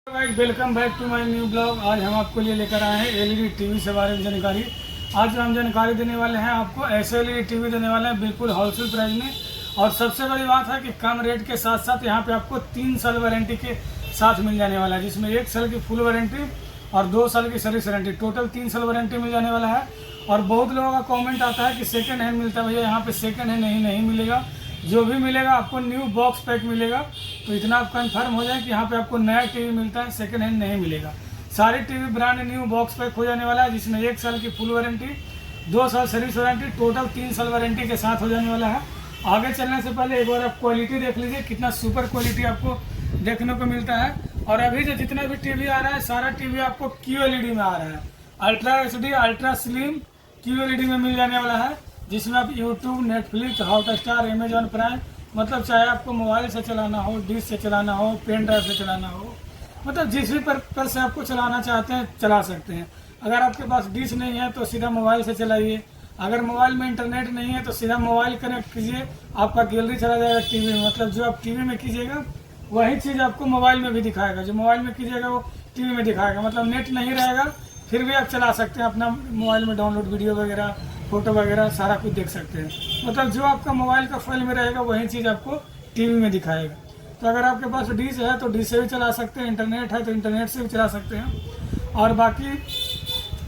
Welcome back to my new blog. आज हम आपको लिए लेकर आए हैं एलईडी टीवी से बारे में जानकारी। आज हम जानकारी देने वाले हैं आपको ऐसे एलईडी टीवी देने वाले हैं बिल्कुल होलसेल प्राइस में। और सबसे बड़ी बात है कि कम रेट के साथ साथ यहाँ पे आपको 3 साल वारंटी के साथ मिल जाने वाला है, जिसमें 1 साल की फुल वारंटी और 2 साल की सर्विस वारंटी, टोटल 3 साल वारंटी मिल जाने वाला है। और बहुत लोगों का कॉमेंट आता है कि सेकेंड हैंड मिलता है। भैया यहाँ पे सेकेंड हैंड नहीं मिलेगा, जो भी मिलेगा आपको न्यू बॉक्स पैक मिलेगा। तो इतना आप कंफर्म हो जाए कि यहाँ पे आपको नया टीवी मिलता है, सेकंड हैंड नहीं मिलेगा। सारे TV brand new box pack हो जाने वाला है, जिसमें 1 साल की फुल वारंटी, 2 साल सर्विस वारंटी, टोटल 3 साल वारंटी के साथ हो जाने वाला है। आगे चलने से पहले एक बार आप क्वालिटी देख लीजिए, कितना सुपर क्वालिटी आपको देखने को मिलता है। और अभी जो जितना भी टीवी आ रहा है, सारा टीवी आपको QLED में आ रहा है। Ultra HD, ultra slim QLED में मिल जाने वाला है, जिसमें आप YouTube, Netflix, Hotstar, Amazon prime, मतलब चाहे आपको मोबाइल से चलाना हो, डिश से चलाना हो, पेन ड्राइव से चलाना हो, मतलब जिस भी पर्पज से आपको चलाना चाहते हैं चला सकते हैं। अगर आपके पास डिश नहीं है तो सीधा मोबाइल से चलाइए। अगर मोबाइल में इंटरनेट नहीं है तो सीधा मोबाइल कनेक्ट कीजिए, आपका गैलरी चला जाएगा टीवी में। मतलब जो आप टीवी में कीजिएगा वही चीज़ आपको मोबाइल में भी दिखाएगा, जो मोबाइल में कीजिएगा वो टीवी में दिखाएगा। मतलब नेट नहीं रहेगा फिर भी आप चला सकते हैं अपना मोबाइल में, डाउनलोड वीडियो वगैरह, फोटो वगैरह सारा कुछ देख सकते हैं। मतलब जो आपका मोबाइल का फाइल में रहेगा वही चीज़ आपको टीवी में दिखाएगा। तो अगर आपके पास डिश है तो डिश से भी चला सकते हैं, इंटरनेट है तो इंटरनेट से भी चला सकते हैं, और बाकी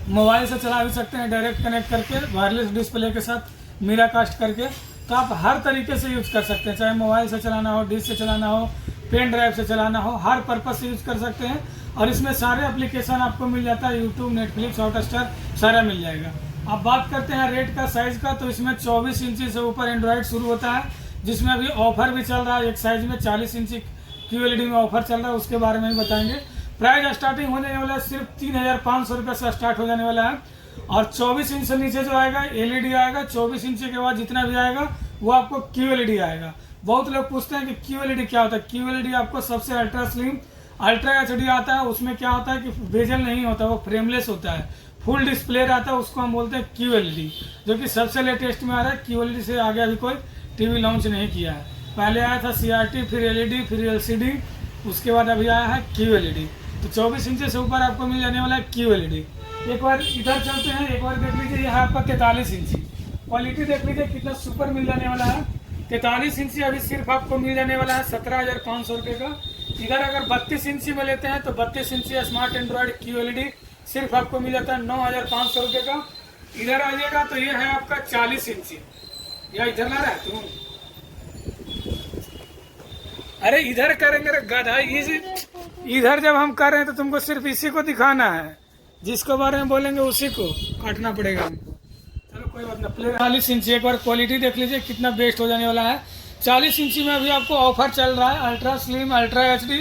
मोबाइल से चला भी सकते हैं डायरेक्ट कनेक्ट करके वायरलेस डिस्प्ले के साथ मीरा कास्ट करके। तो आप हर तरीके से यूज़ कर सकते हैं, चाहे मोबाइल से चलाना हो, डिश से चलाना हो, पेन ड्राइव से चलाना हो, हर पर्पज़ से यूज़ कर सकते हैं। और इसमें सारे एप्लीकेशन आपको मिल जाता है, यूट्यूब, नेटफ्लिक्स, हॉटस्टार सारा मिल जाएगा। अब बात करते हैं रेट का, साइज़ का, तो इसमें 24 इंची से ऊपर एंड्रॉयड शुरू होता है, जिसमें अभी ऑफर भी चल रहा है। एक साइज़ में 40 इंची QLED में ऑफर चल रहा है, उसके बारे में भी बताएंगे। प्राइस स्टार्टिंग होने वाला है सिर्फ 3500 रुपये से स्टार्ट हो जाने वाला है। और 24 इंच से नीचे जो आएगा LED आएगा, 24 इंच के बाद जितना भी आएगा वो आपको QLED आएगा। बहुत लोग पूछते हैं कि QLED क्या होता है। QLED आपको सबसे अल्ट्रा स्लिम, अल्ट्रा HD आता है। उसमें क्या होता है कि बेजल नहीं होता, वो फ्रेमलेस होता है, फुल डिस्प्ले रहता है, उसको हम बोलते हैं QLED, जो कि सबसे लेटेस्ट में आ रहा है। QLED से आगे अभी कोई टीवी लॉन्च नहीं किया है। पहले आया था CRT, फिर LED, फिर LCD, उसके बाद अभी आया है QLED। तो 24 इंच से ऊपर आपको मिल जाने वाला है QLED। एक बार इधर चलते हैं, एक बार देख लीजिए, यहाँ आपका 43 इंची क्वालिटी देख लीजिए कितना सुपर मिल जाने वाला है। 43 इंची अभी सिर्फ आपको मिल जाने वाला है 17,500 रुपये का। इधर अगर 32 इंची में लेते हैं तो 32 इंची स्मार्ट एंड्रॉयड QLED सिर्फ आपको मिल जाता है 9,500 रुपये का। इधर आ जाएगा तो ये है आपका 40 इंची। या इधर ला रहा है तुम? अरे इधर करेंगे गधा, इधर जब हम कर रहे हैं तो तुमको सिर्फ इसी को दिखाना है, जिसके बारे में बोलेंगे उसी को काटना पड़ेगा हमको। चलो कोई बात नहीं। 40 इंची एक बार क्वालिटी देख लीजिए कितना बेस्ट हो जाने वाला है। 40 इंची में अभी आपको ऑफर चल रहा है, ultra slim, ultra HD,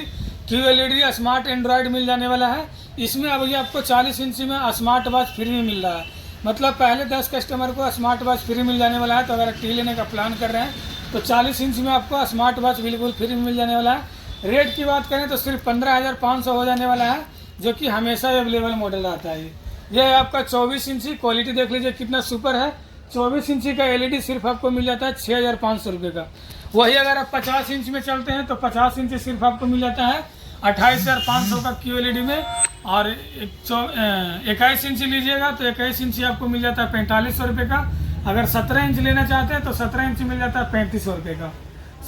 QLED, smart android मिल जाने वाला है। इसमें अभी आपको 40 इंची में स्मार्ट वॉच फ्री में मिल रहा है। मतलब पहले 10 कस्टमर को स्मार्ट वॉच फ्री मिल जाने वाला है। तो अगर टीवी लेने का प्लान कर रहे हैं तो 40 इंच में आपको स्मार्ट वॉच बिल्कुल फ्री में मिल जाने वाला है। रेट की बात करें तो सिर्फ 15,500 हो जाने वाला है, जो कि हमेशा अवेलेबल मॉडल आता है। ये है आपका 24 इंची, क्वालिटी देख लीजिए कितना सुपर है। 24 इंची का LED सिर्फ आपको मिल जाता है 6,500 रुपये का। वही अगर आप 50 इंच में चलते हैं तो 50 इंची सिर्फ आपको मिल जाता है 28,500 का QLED में। और 21 इंची लीजिएगा तो 21 इंची आपको मिल जाता है 4500 रुपये का। अगर 17 इंच लेना चाहते हैं तो 17 इंच मिल जाता है 3500 रुपये का।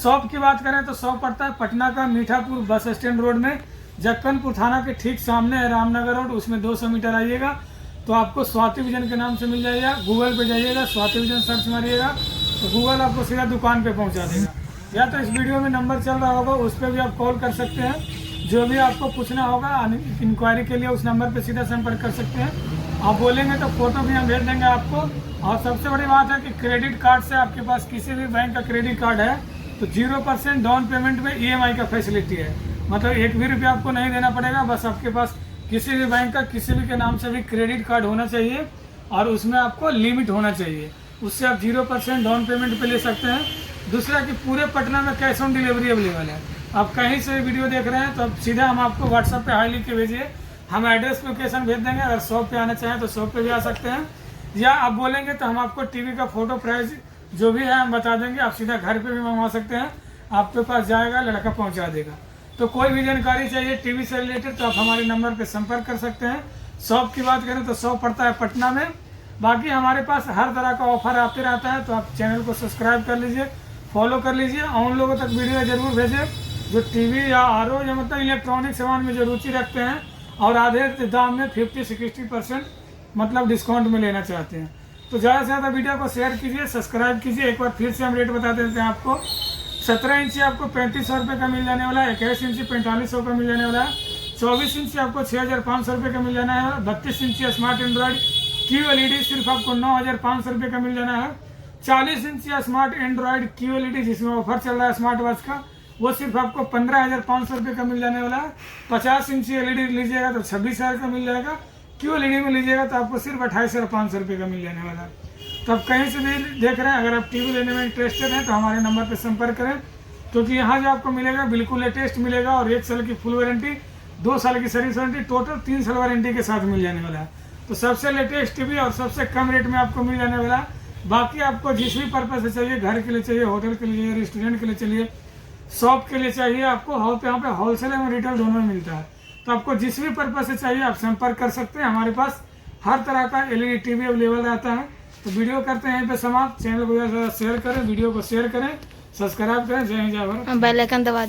शॉप की बात करें तो शॉप पड़ता है पटना का मीठापुर बस स्टैंड रोड में, जक्कनपुर थाना के ठीक सामने है रामनगर रोड, उसमें 200 मीटर आइएगा तो आपको स्वाति विजन के नाम से मिल जाएगा। गूगल पे जाइएगा, स्वाति विजन सर्च मारिएगा तो गूगल आपको सीधा दुकान पे पहुंचा देगा। या तो इस वीडियो में नंबर चल रहा होगा, उस पर भी आप कॉल कर सकते हैं। जो भी आपको पूछना होगा इंक्वायरी के लिए उस नंबर पर सीधा संपर्क कर सकते हैं। आप बोलेंगे तो फोटो भी हम भेज देंगे आपको। और सबसे बड़ी बात है कि क्रेडिट कार्ड से आपके पास किसी भी बैंक का क्रेडिट कार्ड है तो 0% डाउन पेमेंट में EMI का फैसिलिटी है। मतलब 1 भी रुपया आपको नहीं देना पड़ेगा। बस आपके पास किसी भी बैंक का किसी भी के नाम से भी क्रेडिट कार्ड होना चाहिए और उसमें आपको लिमिट होना चाहिए, उससे आप 0% डाउन पेमेंट पे ले सकते हैं। दूसरा कि पूरे पटना में कैश ऑन डिलीवरी अवेलेबल है। आप कहीं से वीडियो देख रहे हैं तो अब सीधा हम आपको व्हाट्सएप पे हाई लिख के भेजिए, हम एड्रेस लोकेशन भेज देंगे। अगर शॉप पे आना चाहें तो शॉप पे भी आ सकते हैं, या आप बोलेंगे तो हम आपको टीवी का फोटो प्राइस जो भी है हम बता देंगे। आप सीधा घर पे भी मंगवा सकते हैं, आपके पास जाएगा, लड़का पहुंचा देगा। तो कोई भी जानकारी चाहिए टीवी से रिलेटेड तो आप हमारे नंबर पर संपर्क कर सकते हैं। शॉप की बात करें तो शॉप पड़ता है पटना में। बाकी हमारे पास हर तरह का ऑफर आते रहता है, तो आप चैनल को सब्सक्राइब कर लीजिए, फॉलो कर लीजिए और उन लोगों तक वीडियो जरूर भेजें जो टीवी या आरओ या मतलब इलेक्ट्रॉनिक सामान में जो रुचि रखते हैं और आधे दाम में 50-60% मतलब डिस्काउंट में लेना चाहते हैं। तो ज़्यादा से ज़्यादा वीडियो को शेयर कीजिए, सब्सक्राइब कीजिए। एक बार फिर से हम रेट बता देते हैं आपको। 17 इंची आपको 3500 रुपये का मिल जाने वाला है, 21 इंची 4500 का मिल जाने वाला है, 24 इंची आपको 6500 रुपये का मिल जाना है, 32 इंची स्मार्ट एंड्रॉइड QLED सिर्फ आपको 9500 रुपये का मिल जाना है, 40 इंची स्मार्ट एंड्रॉइड QLED जिसमें ऑफर चल रहा है स्मार्ट वॉच का वो सिर्फ आपको 15,500 रुपये का मिल जाने वाला है। 50 इंची LED लीजिएगा तो 26,000 का मिल जाएगा, QLED में लीजिएगा तो आपको सिर्फ 28,500 रुपये का मिल जाने वाला है। तो आप कहीं से भी देख रहे हैं, अगर आप टीवी लेने में इंटरेस्टेड हैं तो हमारे नंबर पर संपर्क करें, क्योंकि यहाँ जो आपको मिलेगा बिल्कुल लेटेस्ट मिलेगा और 1 साल की फुल वारंटी, 2 साल की सर्विस वारंटी, टोटल 3 साल वारंटी के साथ मिल जाने वाला है। तो सबसे लेटेस्ट टीवी और सबसे कम रेट में आपको मिल जाने वाला है। बाकी आपको जिस भी पर्पज से चाहिए, घर के लिए चाहिए, होटल के लिए, रेस्टोरेंट के लिए चाहिए, शॉप के लिए चाहिए, आपको यहाँ पे होलसेल एवं रिटेल दोनों में मिलता है। तो आपको जिस भी पर्पज से चाहिए आप संपर्क कर सकते हैं। हमारे पास हर तरह का LED टीवी अवेलेबल रहता है। तो वीडियो करते हैं यहीं पे समाप्त। चैनल को ज़्यादा शेयर करें, वीडियो को शेयर करें, सब्सक्राइब करें। जय हिंद, जय भारत। बेल आइकन दबा